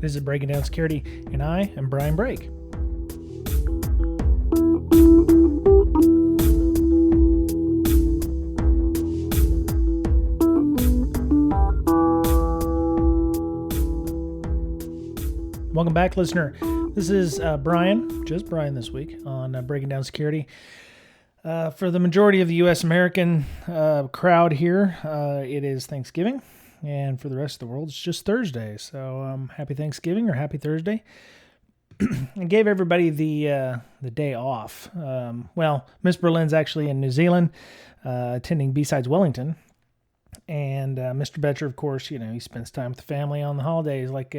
This is Breaking Down Security, and I am Brian Brake. Welcome back, listener. This is Brian, just Brian this week, on Breaking Down Security. For the majority of the U.S. American crowd here, it is Thanksgiving, and for the rest of the world, it's just Thursday. So happy Thanksgiving or happy Thursday. I gave everybody the day off. Miss Berlin's actually in New Zealand, attending B-Sides Wellington. And Mr. Boettcher, of course, he spends time with the family on the holidays like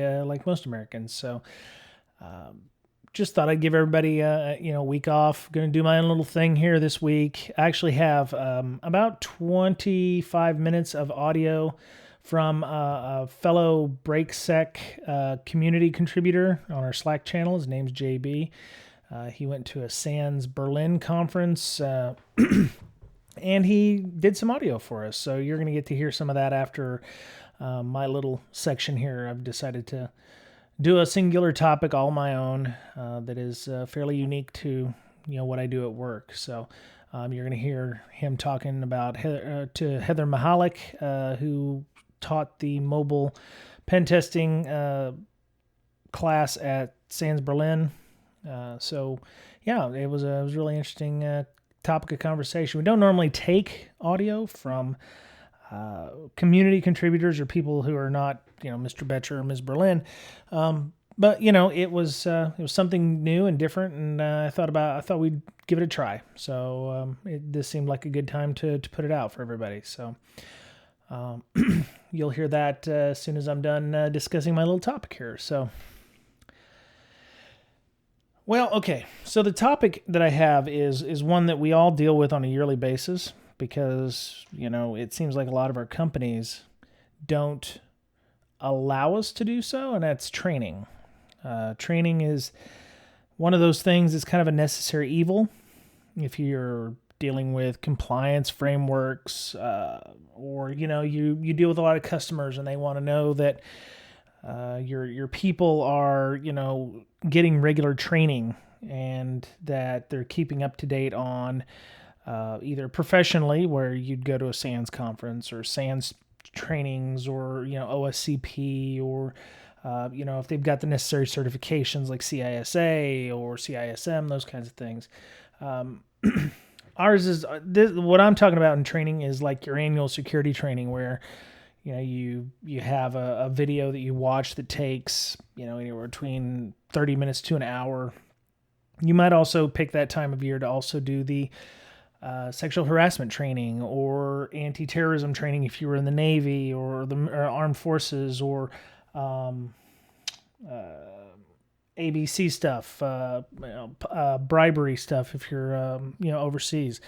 most Americans. So just thought I'd give everybody a week off. Going to do my own little thing here this week. I actually have about 25 minutes of audio from a fellow BrakeSec community contributor on our Slack channel. His name's JB. He went to a SANS Berlin conference, and he did some audio for us. So you're going to get to hear some of that after my little section here. I've decided to do a singular topic all my own that is fairly unique to what I do at work. So you're going to hear him talking about to Heather Mahalick, who taught the mobile pen testing class at SANS Berlin. It was a really interesting topic of conversation. We don't normally take audio from community contributors or people who are not, Mr. Boettcher or Ms. Berlin. But it was something new and different, and I thought we'd give it a try. So this seemed like a good time to put it out for everybody. So you'll hear that as soon as I'm done discussing my little topic here. So. Well, okay, so the topic that I have is one that we all deal with on a yearly basis because, it seems like a lot of our companies don't allow us to do so, and that's training. Training is one of those things that's kind of a necessary evil if you're dealing with compliance frameworks or, you deal with a lot of customers and they want to know that your people are, getting regular training and that they're keeping up to date on either professionally, where you'd go to a SANS conference or SANS trainings or, OSCP or, if they've got the necessary certifications like CISA or CISM, those kinds of things. Ours is, what I'm talking about in training is like your annual security training where you have a video that you watch that takes, anywhere between 30 minutes to an hour. You might also pick that time of year to also do the sexual harassment training or anti-terrorism training if you were in the Navy or the Armed Forces or ABC stuff, bribery stuff if you're, overseas.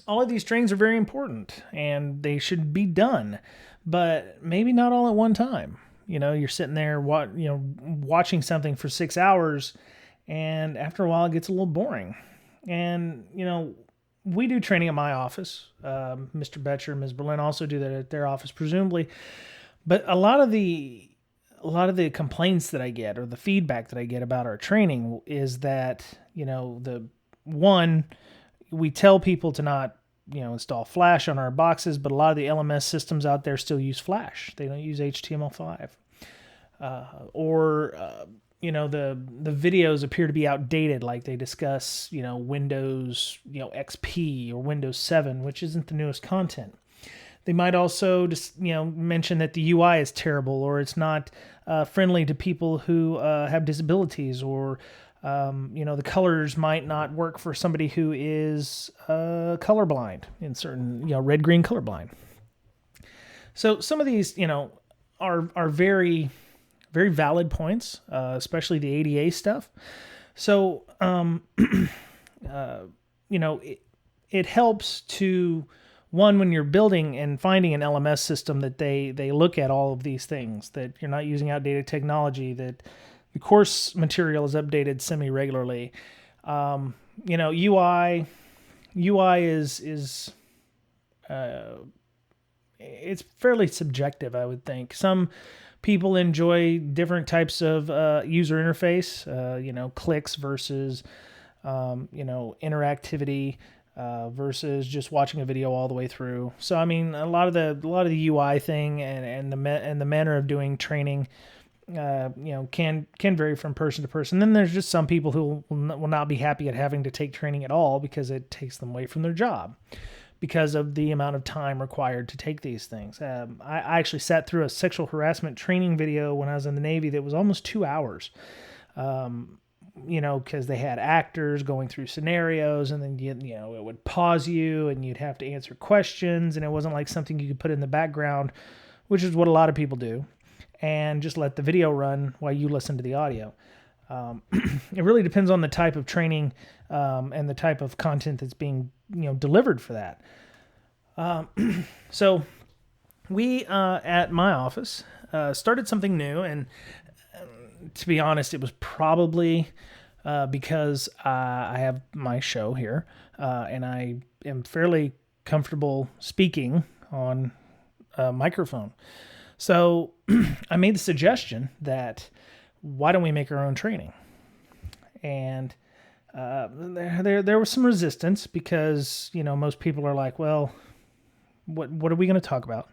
All of these trainings are very important and they should be done, but maybe not all at one time. You're sitting there, watching something for 6 hours, and after a while it gets a little boring. And, we do training at my office. Mr. Boettcher and Ms. Berlin also do that at their office, presumably. But a lot of the complaints that I get or the feedback that I get about our training is that, we tell people to not, install Flash on our boxes, but a lot of the LMS systems out there still use Flash. They don't use HTML5. The videos appear to be outdated, like they discuss, Windows, XP or Windows 7, which isn't the newest content. They might also just, mention that the UI is terrible or it's not friendly to people who have disabilities or the colors might not work for somebody who is colorblind in certain, red-green colorblind. So some of these, are very, very valid points, especially the ADA stuff. So, it helps to, one, when you're building and finding an LMS system that they look at all of these things, that you're not using outdated technology, that the course material is updated semi-regularly. UI is it's fairly subjective, I would think. Some people enjoy different types of user interface, clicks versus, interactivity versus just watching a video all the way through. So, I mean, a lot of the UI thing and the manner of doing training, can vary from person to person. Then there's just some people who will not be happy at having to take training at all because it takes them away from their job because of the amount of time required to take these things. I actually sat through a sexual harassment training video when I was in the Navy that was almost 2 hours, because they had actors going through scenarios, and then, it would pause you and you'd have to answer questions, and it wasn't like something you could put in the background, which is what a lot of people do, and just let the video run while you listen to the audio. It really depends on the type of training and the type of content that's being delivered for that. So we at my office started something new, and to be honest, it was probably because I have my show here, and I am fairly comfortable speaking on a microphone. So I made the suggestion that why don't we make our own training? And there was some resistance because, most people are like, well, what are we going to talk about?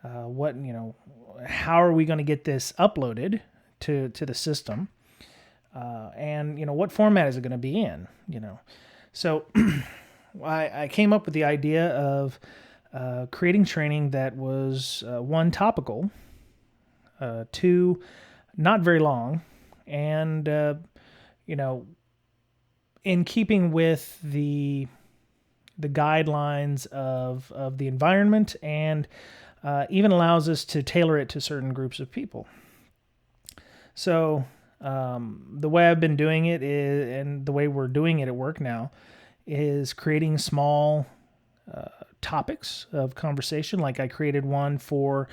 How are we going to get this uploaded to the system? And what format is it going to be in? So I came up with the idea of creating training that was one, topical, two, not very long, and in keeping with the guidelines of the environment, and even allows us to tailor it to certain groups of people. So the way I've been doing it is, and the way we're doing it at work now, is creating small topics of conversation. Like I created one for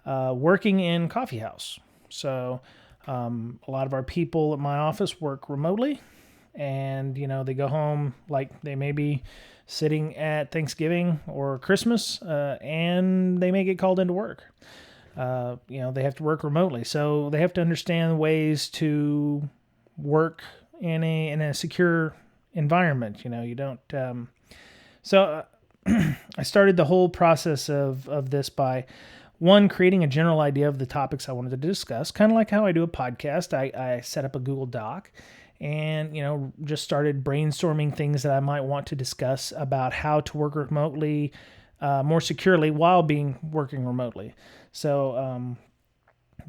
working in coffee house. So a lot of our people at my office work remotely, and they go home, like they may be sitting at Thanksgiving or Christmas, and they may get called into work. They have to work remotely, so they have to understand ways to work in a secure environment. You don't. So I started the whole process of this by, one, creating a general idea of the topics I wanted to discuss, kind of like how I do a podcast. I set up a Google Doc and, just started brainstorming things that I might want to discuss about how to work remotely more securely while working remotely. So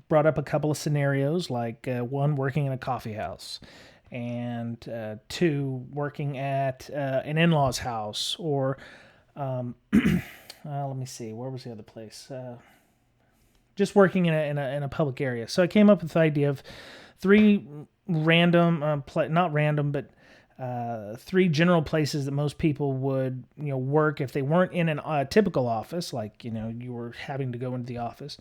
brought up a couple of scenarios, like one, working in a coffee house, and two, working at an in-law's house, or let me see, where was the other place? Just working in a public area. So I came up with the idea of three random, not random, but three general places that most people would, work if they weren't in a typical office, like, you were having to go into the office.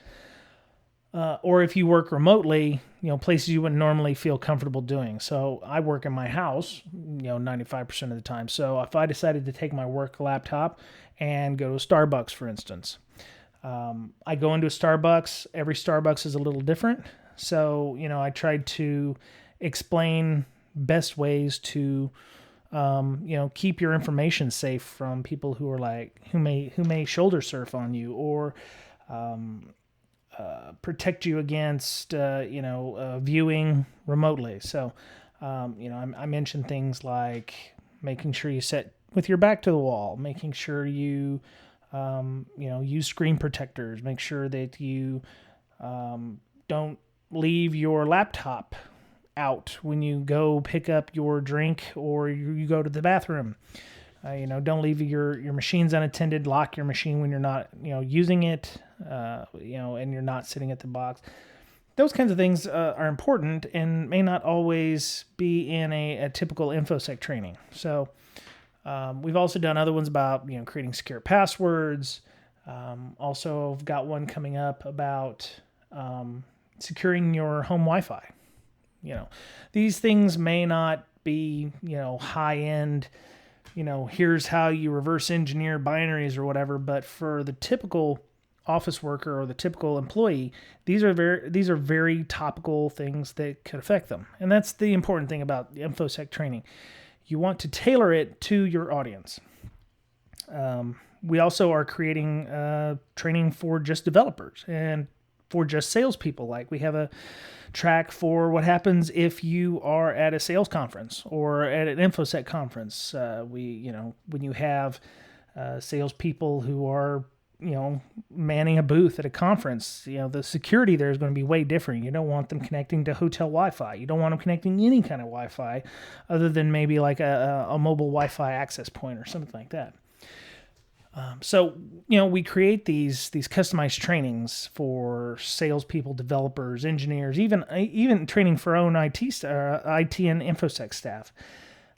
Or if you work remotely, places you wouldn't normally feel comfortable doing. So I work in my house, 95% of the time. So if I decided to take my work laptop and go to a Starbucks, for instance, I go into a Starbucks. Every Starbucks is a little different. So, I tried to explain best ways to, keep your information safe from people who are who may shoulder surf on you, or, protect you against, viewing remotely. So, I mentioned things like making sure you sit with your back to the wall, making sure you, use screen protectors, make sure that you don't leave your laptop out when you go pick up your drink or you go to the bathroom. Don't leave your machines unattended, lock your machine when you're not, using it, and you're not sitting at the box. Those kinds of things are important and may not always be in a typical InfoSec training. So we've also done other ones about, creating secure passwords. Also, I've got one coming up about securing your home Wi-Fi. These things may not be, high-end, here's how you reverse engineer binaries or whatever, but for the typical office worker or the typical employee, these are very topical things that could affect them. And that's the important thing about the InfoSec training. You want to tailor it to your audience. We also are creating training for just developers and for just salespeople. Like we have a track for what happens if you are at a sales conference or at an InfoSec conference. When you have salespeople who are manning a booth at a conference, the security there is going to be way different. You don't want them connecting to hotel Wi-Fi. You don't want them connecting any kind of Wi-Fi other than maybe like a mobile Wi-Fi access point or something like that. So we create these customized trainings for salespeople, developers, engineers, even training for our own IT and InfoSec staff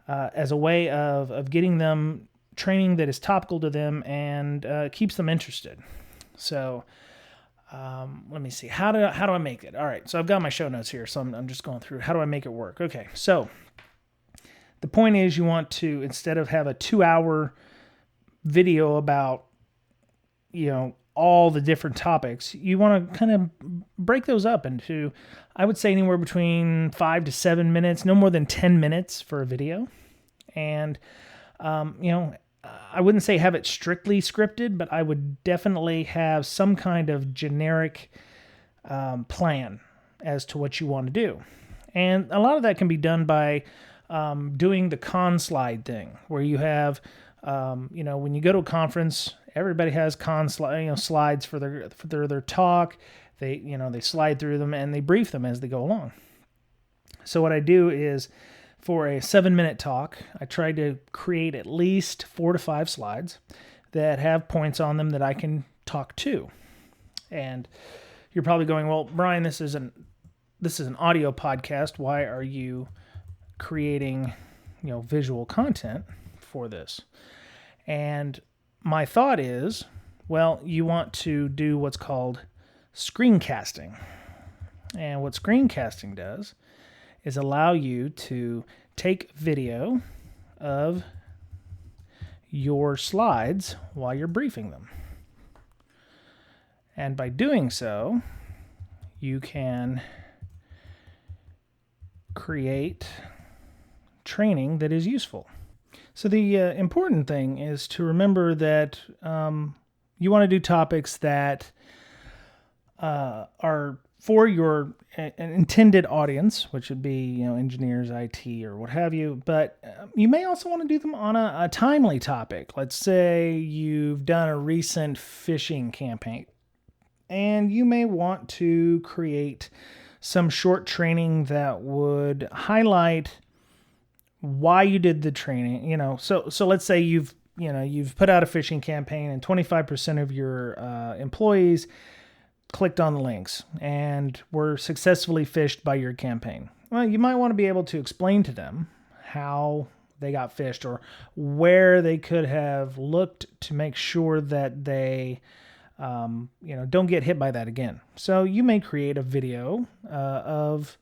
as a way of getting them training that is topical to them and keeps them interested. So let me see. How do I make it? All right. So I've got my show notes here. So I'm just going through. How do I make it work? Okay. So the point is, you want to, instead of have a 2-hour video about all the different topics, you want to kind of break those up into, I would say, anywhere between 5 to 7 minutes, no more than 10 minutes for a video. And I wouldn't say have it strictly scripted, but I would definitely have some kind of generic plan as to what you want to do. And a lot of that can be done by doing the con slide thing, where you have when you go to a conference, everybody has slides for their talk. They slide through them and they brief them as they go along. So what I do is, for a 7-minute talk, I try to create at least 4 to 5 slides that have points on them that I can talk to. And you're probably going, well, Bryan, this is an audio podcast. Why are you creating visual content for this? And my thought is, well, you want to do what's called screencasting. And what screencasting does is allow you to take video of your slides while you're briefing them. And by doing so, you can create training that is useful. So the important thing is to remember that you want to do topics that are for your intended audience, which would be engineers, IT, or what have you. But you may also want to do them on a timely topic. Let's say you've done a recent phishing campaign, and you may want to create some short training that would highlight why you did the training. So let's say you've put out a phishing campaign and 25% of your employees clicked on the links and were successfully phished by your campaign. Well, you might want to be able to explain to them how they got phished or where they could have looked to make sure that they don't get hit by that again. So you may create a video of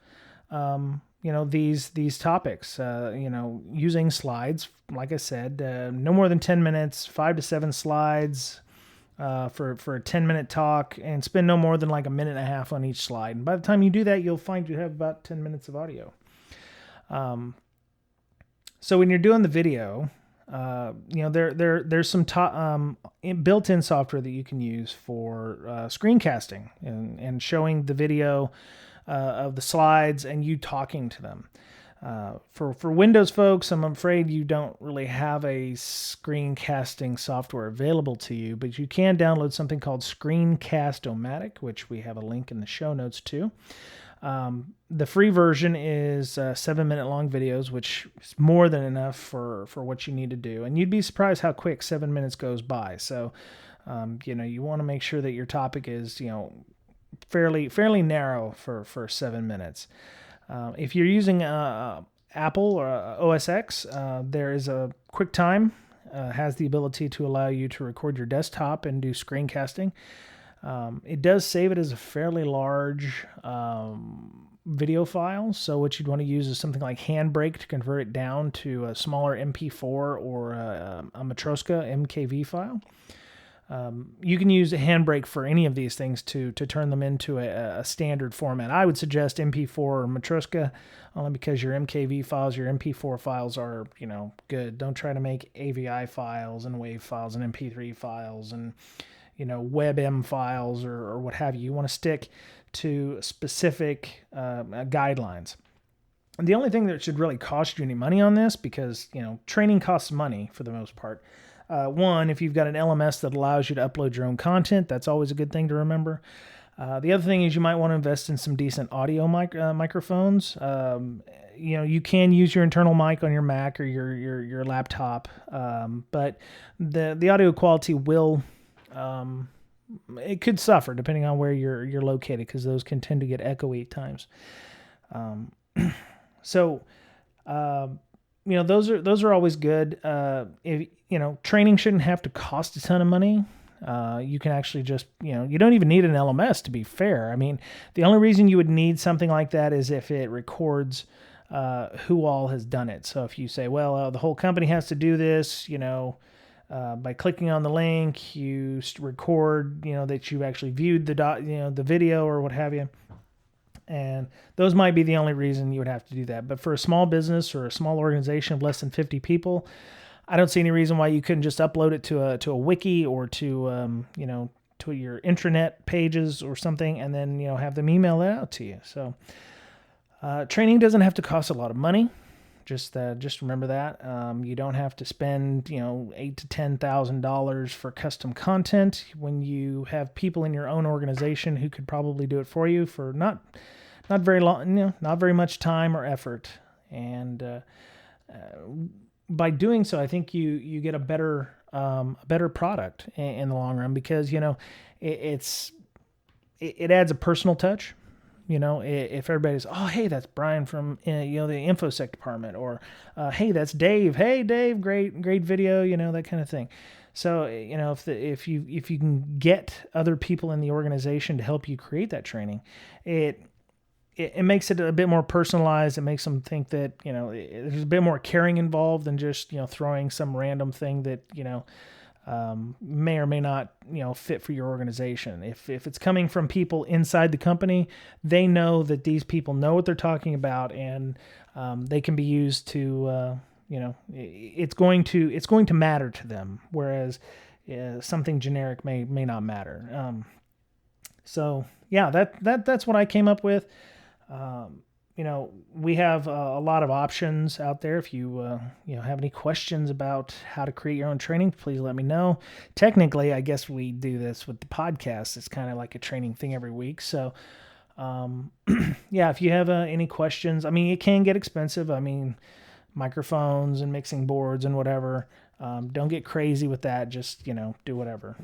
these topics, using slides. Like I said, no more than 10 minutes, 5 to 7 slides for a 10-minute talk, and spend no more than like a minute and a half on each slide. And by the time you do that, you'll find you have about 10 minutes of audio. So when you're doing the video, there's some built-in software that you can use for screencasting and showing the video of the slides and you talking to them. For Windows folks, I'm afraid you don't really have a screencasting software available to you, but you can download something called Screencast-O-Matic, which we have a link in the show notes to. The free version is 7-minute long videos, which is more than enough for what you need to do. And you'd be surprised how quick 7 minutes goes by. So, you want to make sure that your topic is, fairly narrow for 7 minutes. If you're using Apple or OS X, there is a QuickTime, has the ability to allow you to record your desktop and do screencasting. It does save it as a fairly large video file, so what you'd want to use is something like Handbrake to convert it down to a smaller MP4 or a Matroska MKV file. You can use a handbrake for any of these things to turn them into a standard format. I would suggest MP4 or Matroska, only because your MKV files, your MP4 files are, good. Don't try to make AVI files and WAV files and MP3 files and, WebM files or what have you. You want to stick to specific guidelines. And the only thing that should really cost you any money on this, because, training costs money for the most part. One, if you've got an LMS that allows you to upload your own content, that's always a good thing to remember. The other thing is you might want to invest in some decent audio microphones. You can use your internal mic on your Mac or your laptop, but the audio quality will it could suffer depending on where you're located, because those can tend to get echoey at times. Those are always good. Training shouldn't have to cost a ton of money. You can actually just, you don't even need an LMS, to be fair. I mean, the only reason you would need something like that is if it records who all has done it. So if you say, well, the whole company has to do this, by clicking on the link, you record, that you've actually viewed the video or what have you. And those might be the only reason you would have to do that. But for a small business or a small organization of less than 50 people, I don't see any reason why you couldn't just upload it to a wiki or to your intranet pages or something, and then, have them email it out to you. So training doesn't have to cost a lot of money. Just remember that. You don't have to spend, $8,000 to $10,000 for custom content when you have people in your own organization who could probably do it for you for not very long, not very much time or effort. And by doing so, I think you get a better product in the long run, because it adds a personal touch. If everybody's, oh, hey, that's Bryan from, the InfoSec department, or, hey, that's Dave. Hey, Dave, great video, that kind of thing. So, if you can get other people in the organization to help you create that training, it makes it a bit more personalized. It makes them think that, there's a bit more caring involved than just, throwing some random thing that, may or may not, fit for your organization. If it's coming from people inside the company, they know that these people know what they're talking about, and they can be used to, it's going to matter to them. Whereas something generic may not matter. So yeah, that's what I came up with. We have a lot of options out there. If you have any questions about how to create your own training, please let me know. Technically, I guess we do this with the podcast. It's kind of like a training thing every week. So, if you have any questions, I mean, it can get expensive. I mean, microphones and mixing boards and whatever. Don't get crazy with that. Just, do whatever.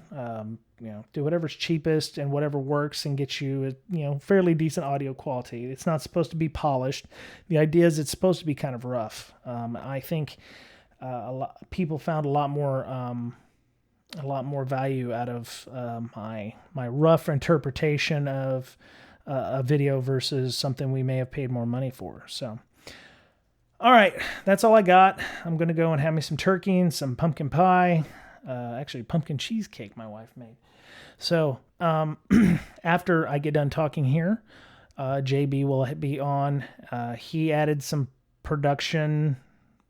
Do whatever's cheapest and whatever works and gets you, fairly decent audio quality. It's not supposed to be polished. The idea is it's supposed to be kind of rough. I think people found a lot more value out of my rough interpretation of a video versus something we may have paid more money for. So, all right, that's all I got. I'm going to go and have me some turkey and some pumpkin pie. Actually, pumpkin cheesecake my wife made. So after I get done talking here, JB will be on. He added some production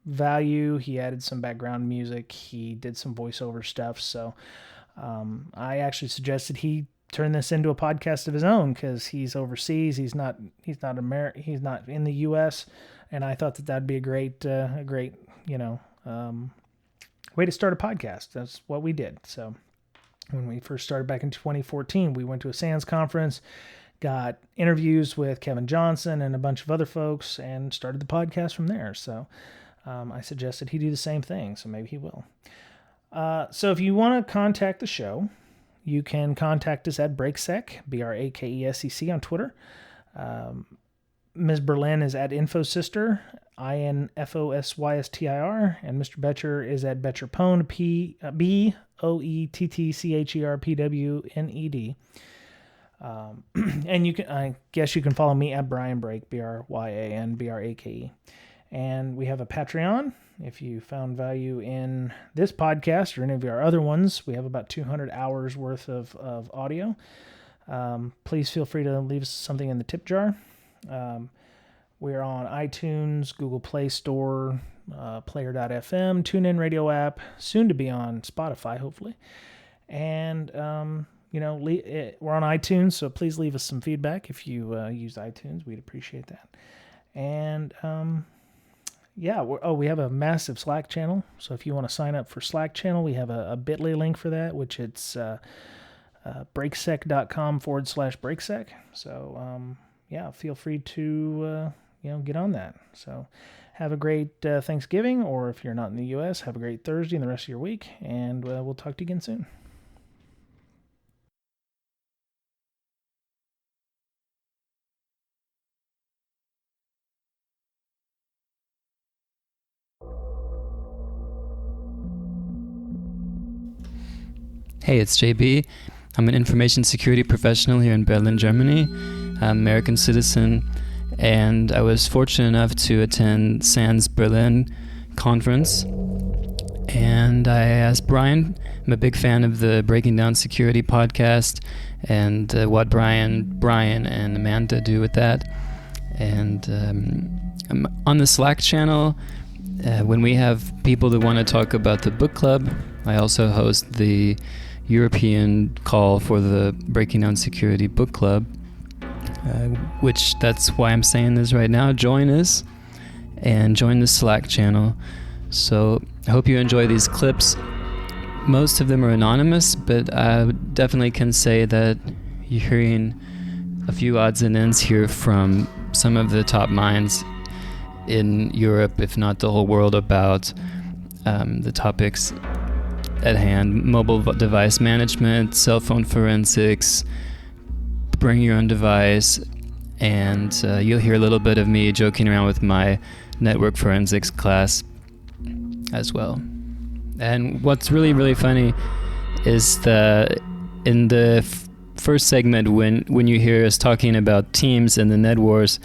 value. He added some background music. He did some voiceover stuff. So I actually suggested he turn this into a podcast of his own, because he's overseas. He's not in the U.S. And I thought that'd be a great way to start a podcast. That's what we did. So when we first started back in 2014, we went to a SANS conference, got interviews with Kevin Johnson and a bunch of other folks, and started the podcast from there. So I suggested he do the same thing. So maybe he will. So if you want to contact the show, you can contact us at Brakesec, BRAKESEC on Twitter. Ms. Berlin is at InfoSister, INFOSYSTIR, and Mr. Boettcher is at Boettcherpwned, BOETTCHERPWNED. And I guess you can follow me at Bryan Brake, BRYANBRAKE. And we have a Patreon. If you found value in this podcast or any of our other ones, we have about 200 hours worth of audio. Please feel free to leave us something in the tip jar. We're on iTunes, Google Play Store, Player.fm, TuneIn Radio app, soon to be on Spotify, hopefully. And, we're on iTunes, so please leave us some feedback if you use iTunes. We'd appreciate that. And, we have a massive Slack channel. So if you want to sign up for Slack channel, we have a bit.ly link for that, which it's breaksec.com/breaksec. So, feel free to, get on that. So have a great Thanksgiving, or if you're not in the U.S., have a great Thursday and the rest of your week. And we'll talk to you again soon. Hey, it's JB. I'm an information security professional here in Berlin, Germany. I'm an American citizen, and I was fortunate enough to attend SANS Berlin conference. And I asked Bryan, I'm a big fan of the Breaking Down Security podcast and what Bryan and Amanda do with that. And I'm on the Slack channel. When we have people that want to talk about the book club, I also host the European call for the Breaking Down Security book club, which that's why I'm saying this right now. Join us and join the Slack channel. So I hope you enjoy these clips. Most of them are anonymous, but I definitely can say that you're hearing a few odds and ends here from some of the top minds in Europe, if not the whole world, about the topics at hand: mobile device management, cell phone forensics, bring your own device, and you'll hear a little bit of me joking around with my network forensics class as well. And what's really, really funny is in the first segment, when you hear us talking about teams and the Net Wars,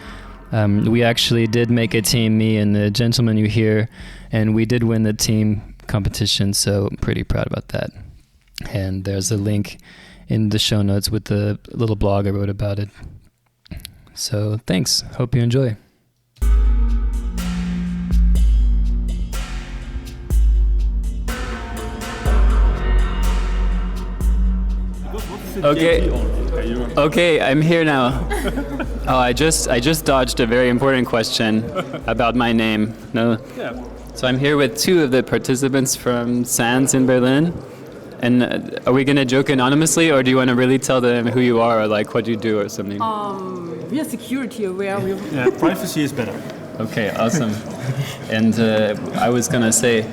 we actually did make a team, me and the gentleman you hear, and we did win the team competition, so I'm pretty proud about that. And there's a link in the show notes with the little blog I wrote about it. So thanks. Hope you enjoy. Okay, I'm here now. Oh, I just dodged a very important question about my name. No. Yeah. So I'm here with two of the participants from SANS in Berlin. And are we going to joke anonymously, or do you want to really tell them who you are or like what you do or something? We are security aware. Yeah, privacy is better. Okay, awesome. And I was going to say,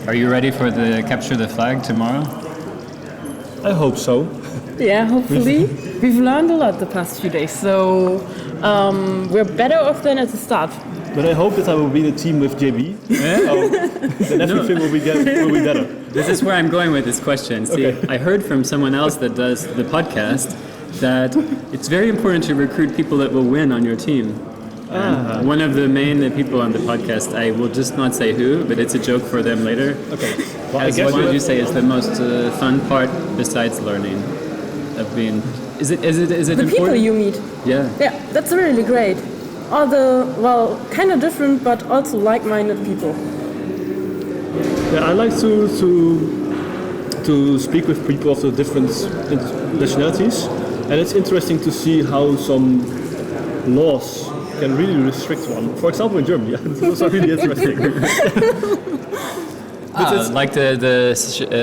are you ready for the capture the flag tomorrow? I hope so. Yeah, hopefully. We've learned a lot the past few days, so we're better off than at the start. But I hope that I will be in a team with JB. Yeah? Then everything will be better. This is where I'm going with this question. See, okay. I heard from someone else that does the podcast that it's very important to recruit people that will win on your team. One of the main people on the podcast, I will just not say who, but it's a joke for them later. Okay. Well, what would you say is the most fun part besides learning of being? Is it the important? People you meet? Yeah, that's really great. All kind of different, but also like-minded people. Yeah, I like to speak with people of the different nationalities, and it's interesting to see how some laws can really restrict one. For example, in Germany, those are really interesting. Like the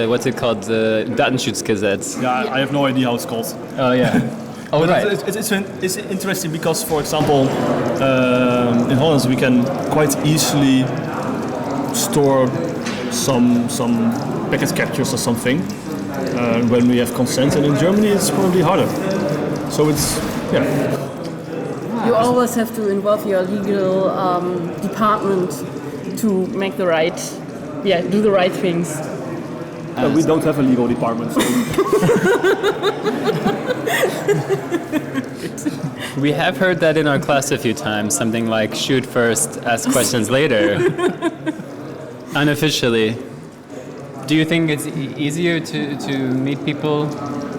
what's it called, the Datenschutzgesetz. Yeah, I have no idea how it's called. Oh yeah. Oh, right. It's interesting because, for example, in Holland we can quite easily store some packet captures or something when we have consent, and in Germany it's probably harder. So it's You always have to involve your legal department to make do the right things. We don't have a legal department. So. We have heard that in our class a few times, something like shoot first, ask questions later. Unofficially. Do you think it's easier to meet people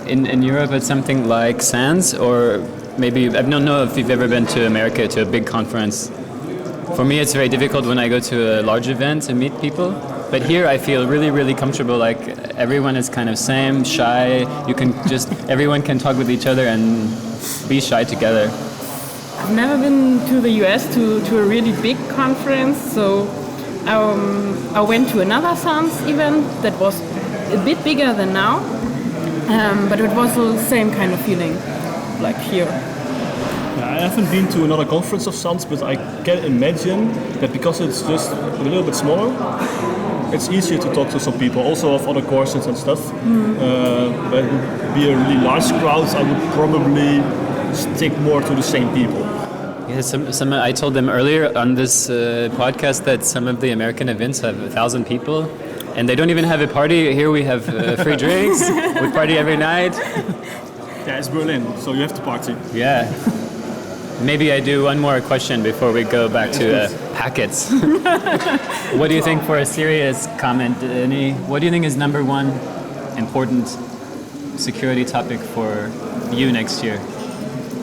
in Europe at something like SANS, or maybe, I don't know if you've ever been to America to a big conference. For me, it's very difficult when I go to a large event to meet people. But here I feel really, really comfortable. Like everyone is kind of same, shy. Everyone can talk with each other and be shy together. I've never been to the US to a really big conference, so I went to another SANS event that was a bit bigger than now, but it was the same kind of feeling like here. I haven't been to another conference of SANS, but I can imagine that because it's just a little bit smaller, it's easier to talk to some people, also of other courses and stuff. But it would be a really large crowd, I would probably stick more to the same people. Yeah, I told them earlier on this podcast that some of the American events have 1,000 people, and they don't even have a party. Here we have free drinks. We party every night. Yeah, it's Berlin, so you have to party. Yeah. Maybe I do one more question before we go back to packets. What do you think, for a serious comment, what do you think is number one important security topic for you next year?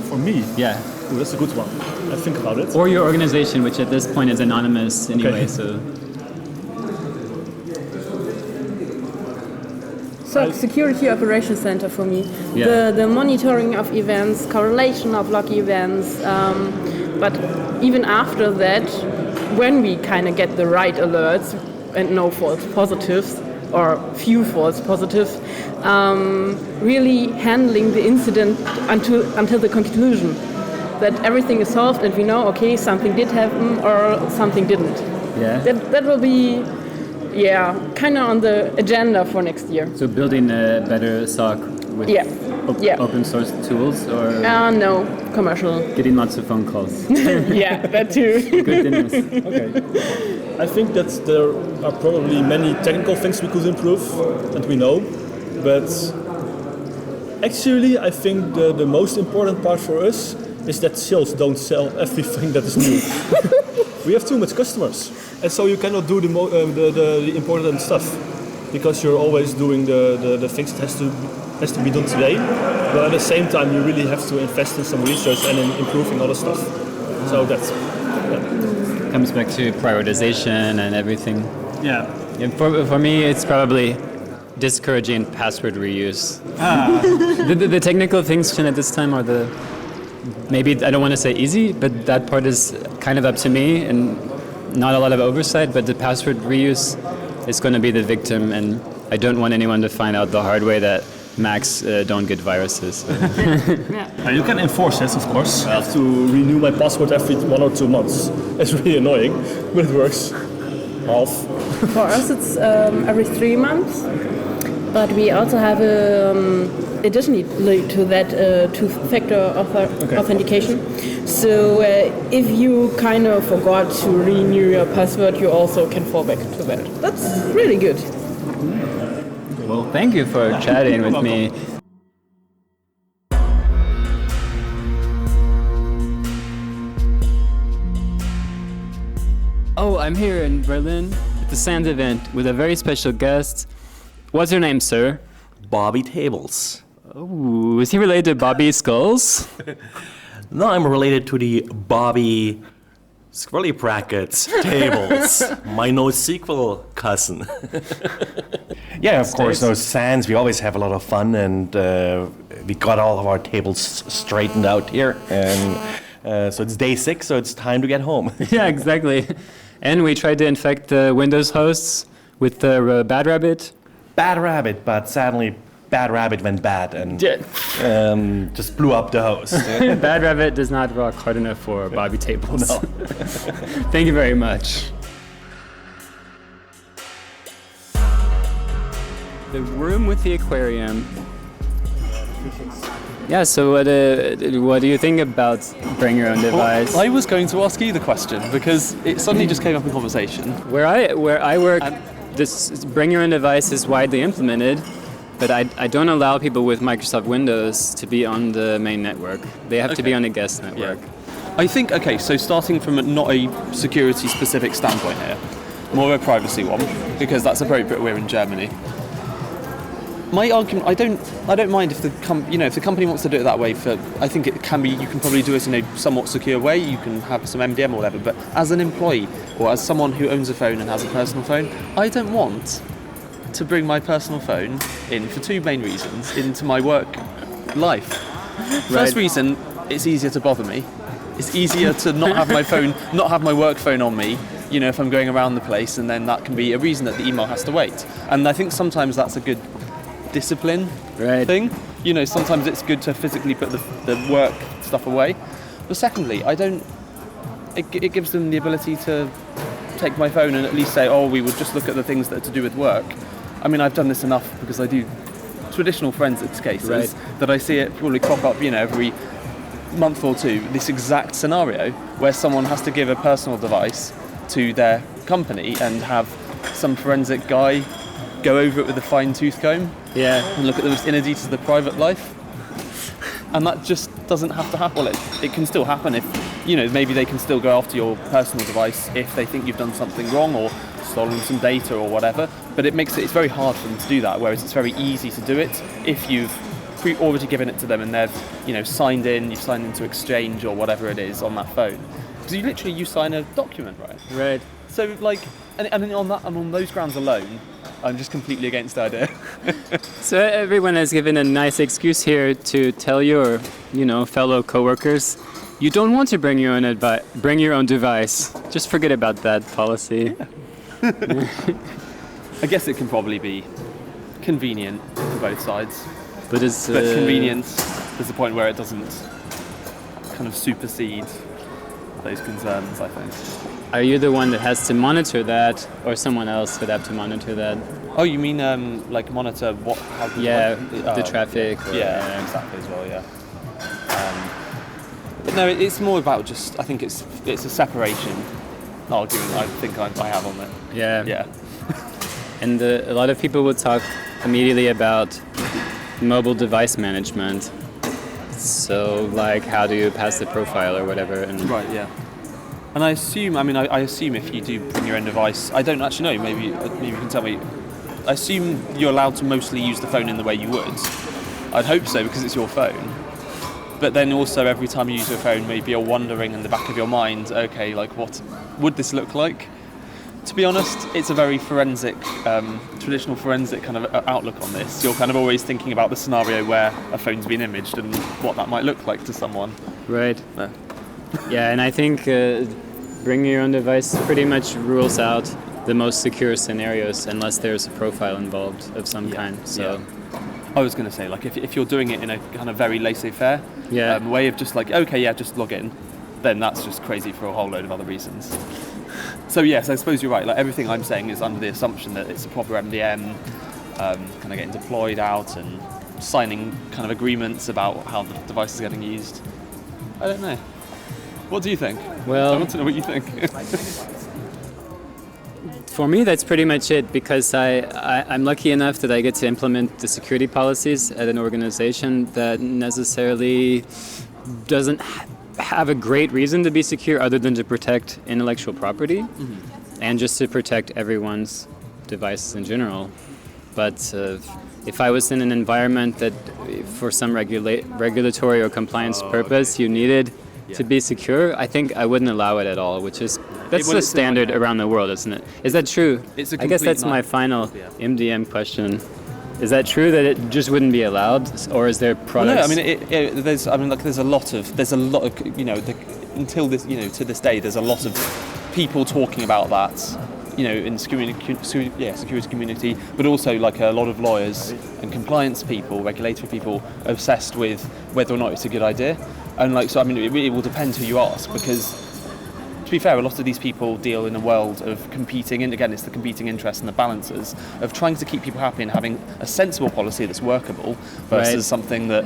For me? Yeah. Ooh, that's a good one. I think about it. Or your organization, which at this point is anonymous anyway, So Security Operations Center for me. Yeah. The monitoring of events, correlation of log events, but even after that, when we kind of get the right alerts and no false positives or few false positives, really handling the incident until the conclusion, that everything is solved and we know, okay, something did happen or something didn't. Yeah. That will be, kind of on the agenda for next year. So building a better SOC with open source tools, or no, commercial. getting lots of phone calls? Yeah, that too. Good dinners. Okay. I think that there are probably many technical things we could improve, and we know, but actually I think the most important part for us is that sales don't sell everything that is new. We have too much customers, and so you cannot do the important stuff, because you're always doing the things that has to be done today. But at the same time, you really have to invest in some research and in improving other stuff. So that's Comes back to prioritization and everything. yeah. For me, it's probably discouraging password reuse. The technical things at this time are maybe I don't want to say easy, but that part is kind of up to me and not a lot of oversight, but the password reuse is going to be the victim, and I don't want anyone to find out the hard way that Macs don't get viruses. You can enforce this, of course. I have to renew my password every 1 or 2 months. It's really annoying, but it works. Half. For us, it's every 3 months, but we also have additionally to that two-factor authentication. So if you kind of forgot to renew your password, you also can fall back to that. That's really good. Well, thank you for chatting with me. Oh, I'm here in Berlin at the SANS event with a very special guest. What's your name, sir? Bobby Tables. Oh, is he related to Bobby Skulls? No, I'm related to the Bobby Squirrely Brackets Tables, my NoSQL cousin. Yeah, of course, those SANS, we always have a lot of fun, and we got all of our tables straightened out here, and so it's day 6, so it's time to get home. Yeah, exactly. And we tried to infect the Windows hosts with the Bad Rabbit. Bad Rabbit, but sadly, Bad Rabbit went bad and just blew up the host. Bad Rabbit does not rock hard enough for Bobby Tables. No. Thank you very much. The room with the aquarium. Yeah, so what do you think about bring your own device? Well, I was going to ask you the question because it suddenly just came up in conversation. Where I work, this bring your own device is widely implemented, but I don't allow people with Microsoft Windows to be on the main network. They have to be on a guest network. I think, so starting from not a security-specific standpoint here, more of a privacy one, because that's appropriate. We're in Germany. My argument, I don't mind if the company wants to do it that way. I think it can be. You can probably do it in a somewhat secure way. You can have some MDM or whatever. But as an employee or as someone who owns a phone and has a personal phone, I don't want to bring my personal phone in for two main reasons into my work life. First reason, it's easier to bother me. It's easier to not have my phone, not have my work phone on me, if I'm going around the place, and then that can be a reason that the email has to wait. And I think sometimes that's a good discipline thing. Sometimes it's good to physically put the work stuff away. But secondly, it gives them the ability to take my phone and at least say, we will just look at the things that are to do with work. I mean, I've done this enough because I do traditional forensics cases that I see it probably crop up, every month or two, this exact scenario where someone has to give a personal device to their company and have some forensic guy go over it with a fine-tooth comb and look at the inner details of the private life. And that just doesn't have to happen. Well, it can still happen if, maybe they can still go after your personal device if they think you've done something wrong or stolen some data or whatever. But it's very hard for them to do that, whereas it's very easy to do it if you've already given it to them and they've, signed in, you've signed into Exchange or whatever it is on that phone. Because you sign a document, right? Right. So, and on those grounds alone, I'm just completely against the idea. So everyone has given a nice excuse here to tell your, fellow coworkers, you don't want to bring your own device. Just forget about that policy. Yeah. I guess it can probably be convenient for both sides. But convenience, there's a point where it doesn't kind of supersede those concerns, I think. Are you the one that has to monitor that, or someone else would have to monitor that? Oh, you mean monitor the traffic? Yeah, exactly as well. Yeah. But no, it's more about just. I think it's a separation argument. I think I have on it. Yeah. Yeah. And a lot of people would talk immediately about mobile device management. So, how do you pass the profile or whatever? Right. Yeah. And I assume if you do bring your own device, I don't actually know, maybe you can tell me, I assume you're allowed to mostly use the phone in the way you would. I'd hope so, because it's your phone. But then also every time you use your phone, maybe you're wondering in the back of your mind, okay, what would this look like? To be honest, it's a very forensic, traditional forensic kind of outlook on this. You're kind of always thinking about the scenario where a phone's been imaged and what that might look like to someone. Right. Yeah, and I think bringing your own device pretty much rules out the most secure scenarios unless there's a profile involved of some kind. So, I was going to say, if you're doing it in a kind of very laissez-faire way of just just log in, then that's just crazy for a whole load of other reasons. So yes, I suppose you're right. Everything I'm saying is under the assumption that it's a proper MDM, kind of getting deployed out and signing kind of agreements about how the device is getting used. I don't know. What do you think? Well, I want to know what you think. For me, that's pretty much it, because I'm lucky enough that I get to implement the security policies at an organization that necessarily doesn't have a great reason to be secure other than to protect intellectual property and just to protect everyone's devices in general. But if I was in an environment that for some regulatory or compliance purpose you needed to be secure, I think I wouldn't allow it at all, that's the standard around the world, isn't it? Is that true? I guess that's my final MDM question. Is that true that it just wouldn't be allowed, or is there products? Well, no, there's a lot of, until this, to this day, there's a lot of people talking about that, in the security community, but also a lot of lawyers and compliance people, regulatory people, obsessed with whether or not it's a good idea. And it really will depend who you ask, because to be fair, a lot of these people deal in a world of competing, and again, it's the competing interests and the balances of trying to keep people happy and having a sensible policy that's workable versus something that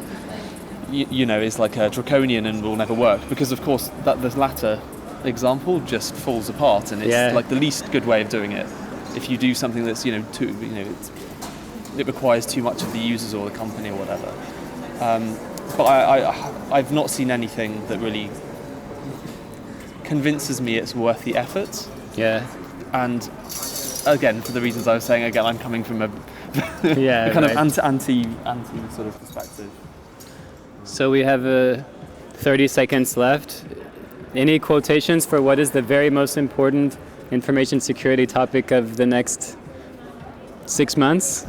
is a draconian and will never work. Because of course, that the latter example just falls apart, and it's the least good way of doing it. If you do something that's it requires too much of the users or the company or whatever. But I've not seen anything that really convinces me it's worth the effort. Yeah. And again, for the reasons I was saying, again, I'm coming from a Yeah, kind right. of anti sort of perspective. So we have 30 seconds left. Any quotations for what is the very most important information security topic of the next 6 months?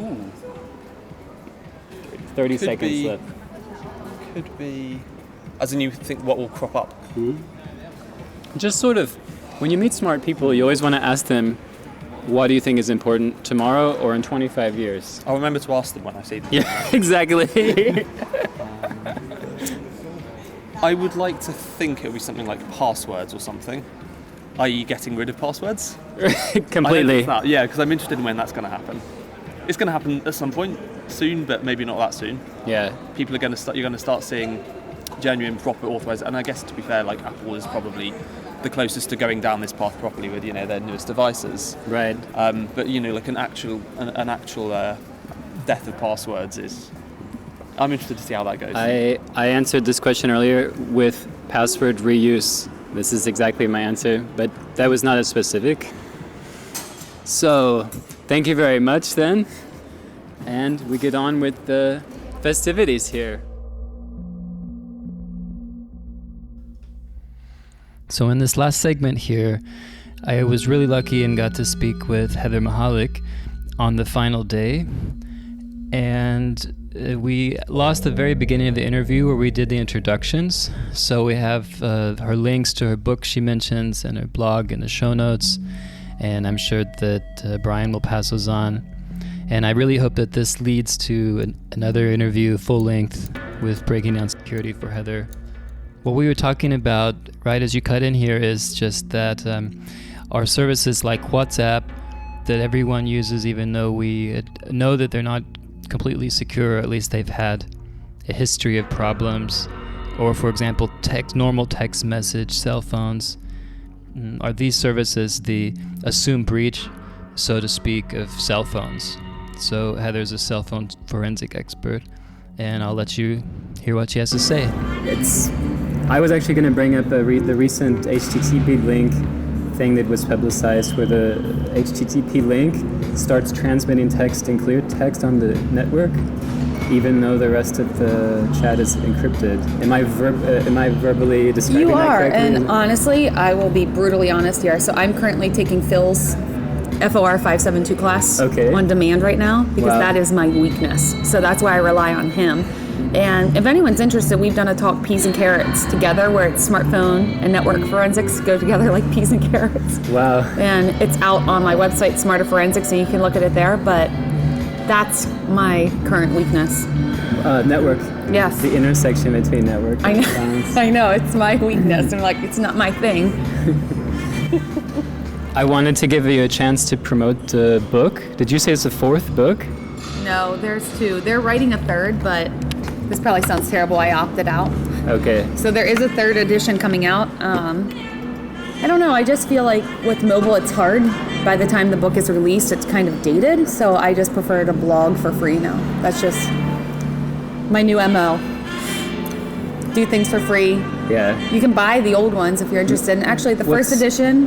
Ooh. 30 Could seconds be- left. Could be, as in you think what will crop up. Just sort of, when you meet smart people, you always want to ask them, what do you think is important tomorrow or in 25 years? I'll remember to ask them when I see them. Yeah, exactly. I would like to think it would be something like passwords or something, i.e. getting rid of passwords. Completely. Yeah, because I'm interested in when that's going to happen. It's going to happen at some point soon, but maybe not that soon. Yeah. People are going to start. You're going to start seeing genuine, proper authorized. And I guess to be fair, like Apple is probably the closest to going down this path properly with their newest devices. Right. But like an actual death of passwords is. I'm interested to see how that goes. I answered this question earlier with password reuse. This is exactly my answer, but that was not as specific. So, thank you very much then. And we get on with the festivities here. So in this last segment here, I was really lucky and got to speak with Heather Mahalick on the final day. And we lost the very beginning of the interview where we did the introductions. So we have her links to her book she mentions and her blog in the show notes. And I'm sure that Bryan will pass those on. And I really hope that this leads to another interview, full length, with Breaking Down Security for Heather. What we were talking about, right as you cut in here, is just that our services like WhatsApp that everyone uses, even though we know that they're not completely secure, or at least they've had a history of problems, or for example, normal text message, cell phones, are these services the assumed breach, so to speak, of cell phones. So Heather's a cell phone forensic expert, and I'll let you hear what she has to say. I was actually going to bring up the recent HTTP link thing that was publicized, where the HTTP link starts transmitting text and clear text on the network, even though the rest of the chat is encrypted. Am I verbally describing You that are, correctly? and honestly, I will be brutally honest here. So I'm currently taking Phil's FOR585 class on demand right now, because that is my weakness. So that's why I rely on him. And if anyone's interested, we've done a talk, Peas and Carrots, together, where it's smartphone and network forensics go together like peas and carrots. Wow. And it's out on my website, Smarter Forensics, and you can look at it there. But that's my current weakness. Network. Yes. The intersection between network I and know. SANS. I know, it's my weakness. I'm like, it's not my thing. I wanted to give you a chance to promote the book. Did you say it's the fourth book? No, there's two. They're writing a third, but this probably sounds terrible. I opted out. Okay. So there is a third edition coming out. I don't know. I just feel like with mobile, it's hard. By the time the book is released, it's kind of dated. So I just prefer to blog for free now. That's just my new MO. Do things for free. Yeah. You can buy the old ones if you're interested. And actually, the first edition,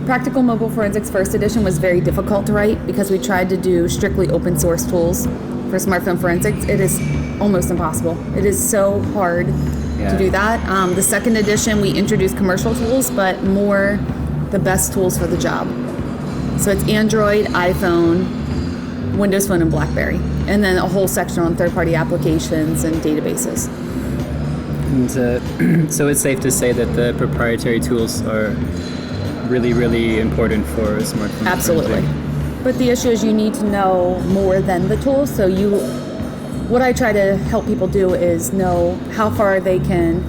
Practical Mobile Forensics First Edition, was very difficult to write because we tried to do strictly open source tools for smartphone forensics. It is almost impossible. It is so hard to do that. The second edition, we introduced commercial tools, but more the best tools for the job. So it's Android, iPhone, Windows Phone, and BlackBerry. And then a whole section on third-party applications and databases. And so it's safe to say that the proprietary tools are really, really important for smartphone. Absolutely. But the issue is you need to know more than the tool. So what I try to help people do is know how far they can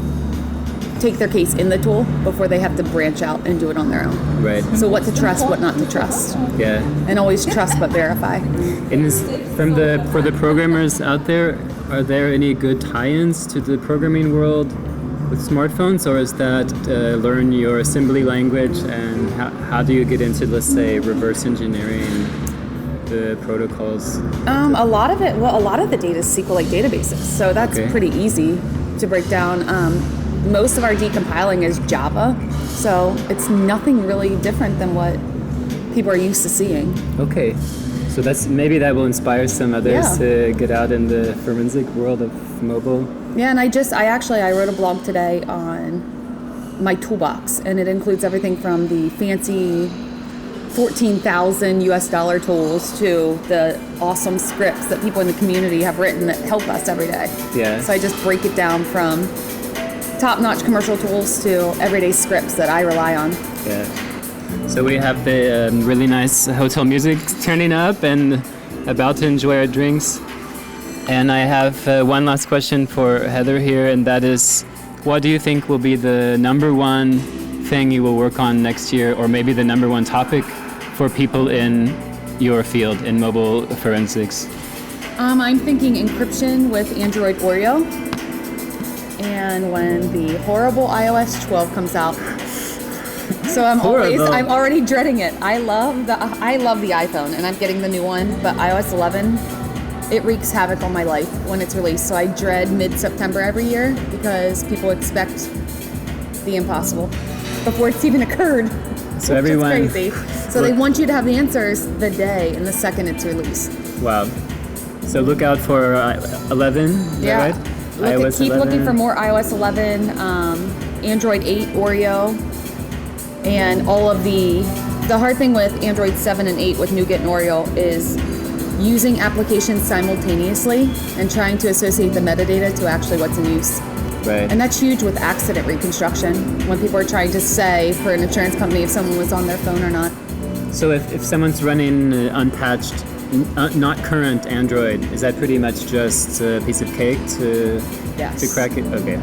take their case in the tool before they have to branch out and do it on their own. Right. So what to trust, what not to trust. Yeah. And always trust but verify. And for the programmers out there, are there any good tie-ins to the programming world with smartphones, or is that learn your assembly language, and how do you get into, let's say, reverse engineering the protocols? A lot of the data is SQLite databases, so that's pretty easy to break down. most of our decompiling is Java, so it's nothing really different than what people are used to seeing. Okay, so maybe that will inspire some others to get out in the forensic world of mobile. Yeah, and I wrote a blog today on my toolbox, and it includes everything from the fancy $14,000 tools to the awesome scripts that people in the community have written that help us every day. Yeah. So I just break it down from top-notch commercial tools to everyday scripts that I rely on. Yeah. So we have the really nice hotel music turning up and about to enjoy our drinks. And I have one last question for Heather here, and that is, what do you think will be the number one thing you will work on next year, or maybe the number one topic for people in your field in mobile forensics? I'm thinking encryption with Android Oreo, and when the horrible iOS 12 comes out. So I'm already dreading it. I love the iPhone, and I'm getting the new one, but iOS 11, it wreaks havoc on my life when it's released. So I dread mid-September every year because people expect the impossible before it's even occurred. So everyone, is crazy. So they want you to have the answers the day and the second it's released. Wow. So look out for 11, is that right? Keep looking for more iOS 11, Android 8, Oreo, and all of the hard thing with Android 7 and 8 with Nougat and Oreo is using applications simultaneously and trying to associate the metadata to actually what's in use. Right. And that's huge with accident reconstruction, when people are trying to say for an insurance company if someone was on their phone or not. So if someone's running unpatched, not current Android, is that pretty much just a piece of cake to crack it? Okay.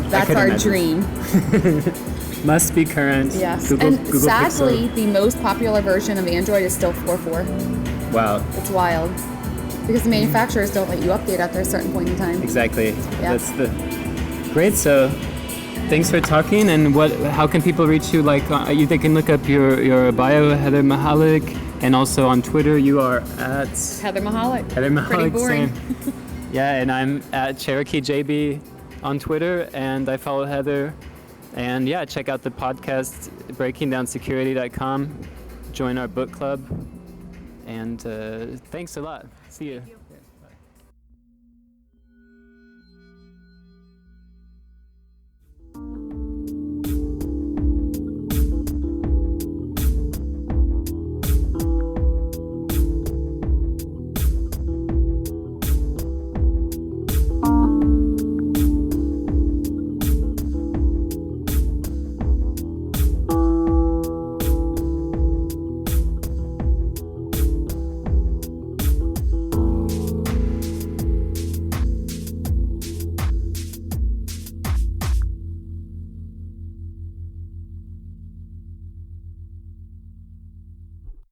That's our dream. Must be current. Yes. Google sadly, Pixel. the most popular version of Android is still 4.4. Wow. It's wild. Because the manufacturers don't let you update after a certain point in time. Exactly. Yeah. Great. So thanks for talking. And how can people reach you? Like they can look up your bio, Heather Mahalick, and also on Twitter you are at Heather Mahalick. Heather Mahalick. Pretty boring. Same. Yeah, and I'm at Cherokee JB on Twitter, and I follow Heather. And yeah, check out the podcast, breakingdownsecurity.com. Join our book club. And thanks a lot. See you.